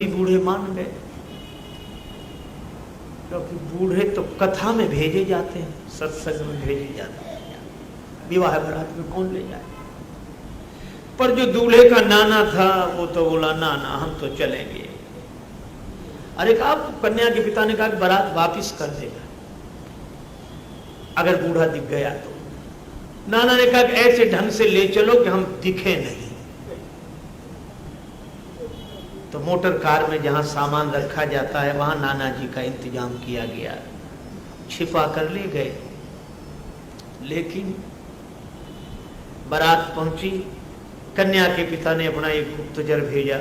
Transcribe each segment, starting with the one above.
बूढ़े मान गए, क्योंकि बूढ़े तो कथा में भेजे जाते हैं, सत्संग में भेजे जाते हैं, विवाह बारात में कौन ले जाए। पर जो दूल्हे का नाना था वो तो बोला नाना हम तो चलेंगे। अरे कहा, कन्या के पिता ने कहा कि बारात वापिस कर देगा अगर बूढ़ा दिख गया तो। नाना ने कहा कि ऐसे ढंग से ले चलो कि हम दिखे नहीं। तो मोटर कार में जहां सामान रखा जाता है वहां नाना जी का इंतजाम किया गया, छिपा कर ले गए। लेकिन बारात पहुंची, कन्या के पिता ने अपना एक गुप्तचर भेजा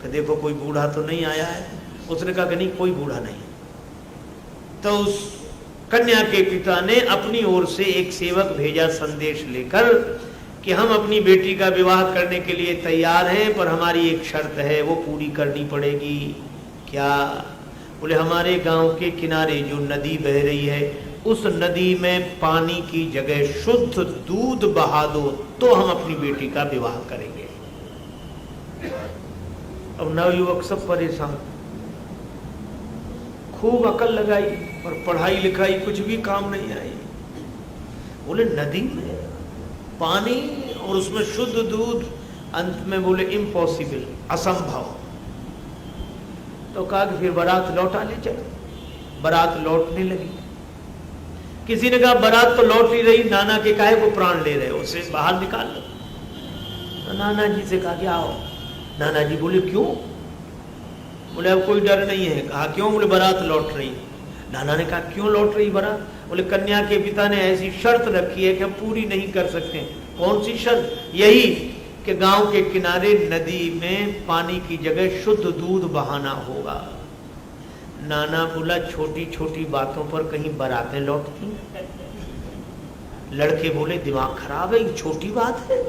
कि देखो कोई बूढ़ा तो नहीं आया है। उसने कहा कि नहीं, कोई बूढ़ा नहीं। तो उस कन्या के पिता ने अपनी ओर से एक सेवक भेजा संदेश लेकर कि हम अपनी बेटी का विवाह करने के लिए तैयार हैं, पर हमारी एक शर्त है, वो पूरी करनी पड़ेगी। क्या? बोले हमारे गांव के किनारे जो नदी बह रही है उस नदी में पानी की जगह शुद्ध दूध बहा दो तो हम अपनी बेटी का विवाह करेंगे। अब नवयुवक सब परेशान, खूब अकल लगाई और पढ़ाई लिखाई कुछ भी काम नहीं आई। बोले नदी में पानी और उसमें शुद्ध दूध, अंत में बोले इम्पॉसिबल, असंभव। तो कहा कि फिर बारात लौटा ले चलो। बारात लौटने लगी। किसी ने कहा बारात तो लौट ही रही, नाना के काहे को प्राण ले रहे हो, उसे बाहर निकाल लो। तो नाना जी से कहा कि आओ। नाना जी बोले क्यों? बोले अब कोई डर नहीं है। कहा क्यों? बोले बारात लौट रही। नाना ने कहा क्यों लौट रही बारात? बोले कन्या के पिता ने ऐसी शर्त रखी है कि हम पूरी नहीं कर सकते। कौन सी शर्त? यही कि गांव के किनारे नदी में पानी की जगह शुद्ध दूध बहाना होगा। नाना बोला छोटी छोटी बातों पर कहीं बारातें लौटती। लड़के बोले दिमाग खराब है, छोटी बात है।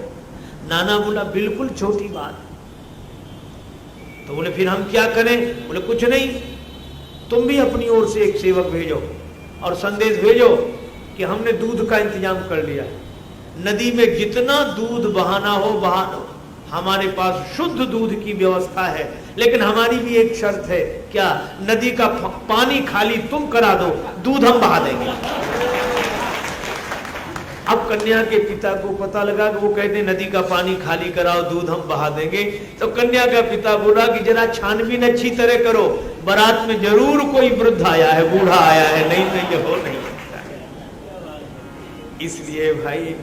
नाना बोला बिल्कुल छोटी बात। तो बोले फिर हम क्या करें? बोले कुछ नहीं, तुम भी अपनी ओर से एक सेवक भेजो और संदेश भेजो कि हमने दूध का इंतजाम कर लिया, नदी में जितना दूध बहाना हो बहा लो, हमारे पास शुद्ध दूध की व्यवस्था है। लेकिन हमारी भी एक शर्त है। क्या? नदी का पानी खाली तुम करा दो, दूध हम बहा देंगे। अब कन्या के पिता को पता लगा कि वो कहते नदी का पानी खाली कराओ, दूध हम बहा देंगे। तो कन्या का पिता बोला कि जरा छानबीन अच्छी तरह करो, बारात में जरूर कोई वृद्ध आया है, बूढ़ा आया है, नहीं तो ये हो नहीं सकता। इसलिए भाई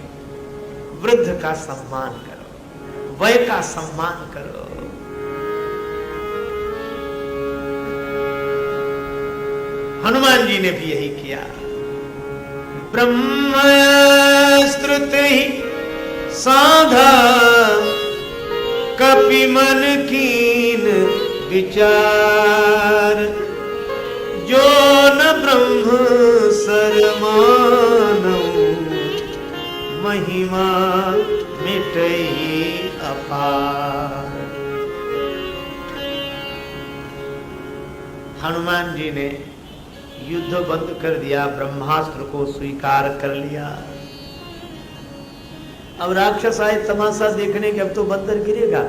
वृद्ध का सम्मान करो, वय का सम्मान करो। हनुमान जी ने भी यही किया। ब्रह्मस्तुति साधा कपि मन कीन विचार, जो न ब्रह्म सरमानौ महिमा मिटई अपार। हनुमान जी ने युद्ध बंद कर दिया, ब्रह्मास्त्र को स्वीकार कर लिया। अब राक्षस आए तमाशा देखने के, अब तो बंदर गिरेगा।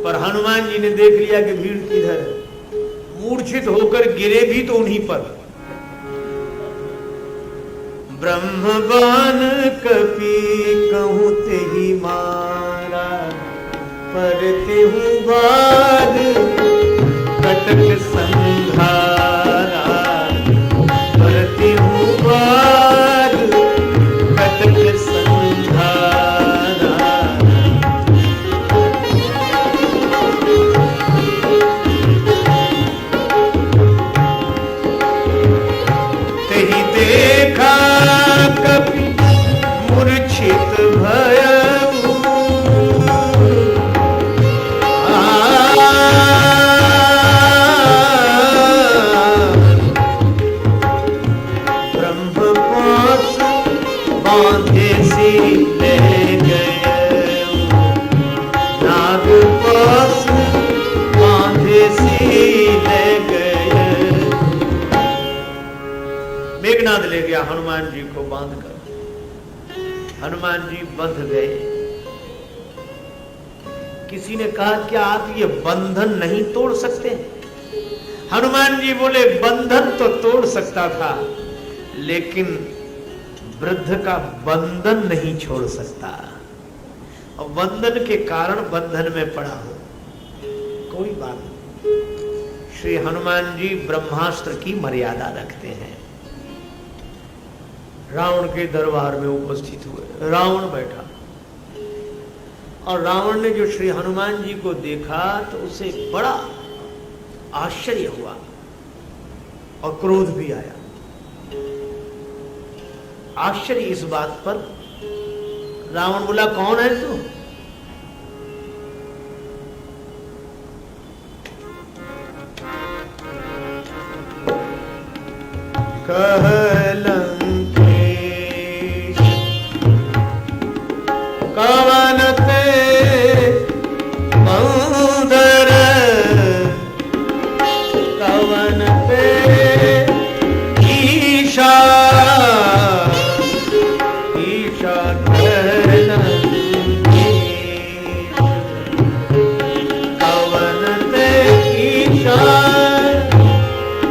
पर हनुमान जी ने देख लिया कि भीड़ किधर है, मूर्छित होकर गिरे भी तो उन्हीं पर। ब्रह्मबान कपि कहूं ते ही मारा, पर तेहु बाद कटक संघारा, पर तेहु बाद कटक संघारा। तेहि देखा कपि मूर्छित भयउ, ब्रह्मपाश बांधे सी ले गए, नागपाश बांधे सी ले गए। मेघनाद ले गया हनुमान जी को बांधकर। हनुमान जी बंध गए। किसी ने कहा क्या आप ये बंधन नहीं तोड़ सकते? हनुमान जी बोले बंधन तो तोड़ सकता था, लेकिन वृद्ध का बंधन नहीं छोड़ सकता, और बंधन के कारण बंधन में पड़ा हूं। कोई बात नहीं। श्री हनुमान जी ब्रह्मास्त्र की मर्यादा रखते हैं। रावण के दरबार में उपस्थित हुए, रावण बैठा, और रावण ने जो श्री हनुमान जी को देखा तो उसे बड़ा आश्चर्य हुआ और क्रोध भी आया। आश्चर्य इस बात पर, रावण बोला कौन है तू? कह लंकेश कवन ते मंदर, कवन ते ईशा, ईशा कह लंकेश, कवन ते ईशा,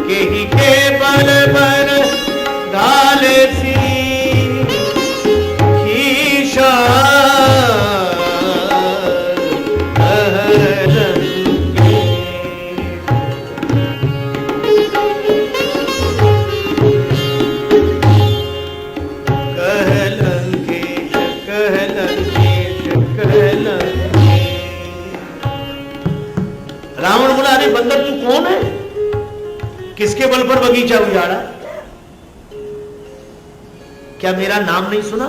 केहि के बल पर डाले सी ईशा, रावण बोला अरे बंदर तू कौन है? किसके बल पर बगीचा उजाड़ा? क्या मेरा नाम नहीं सुना?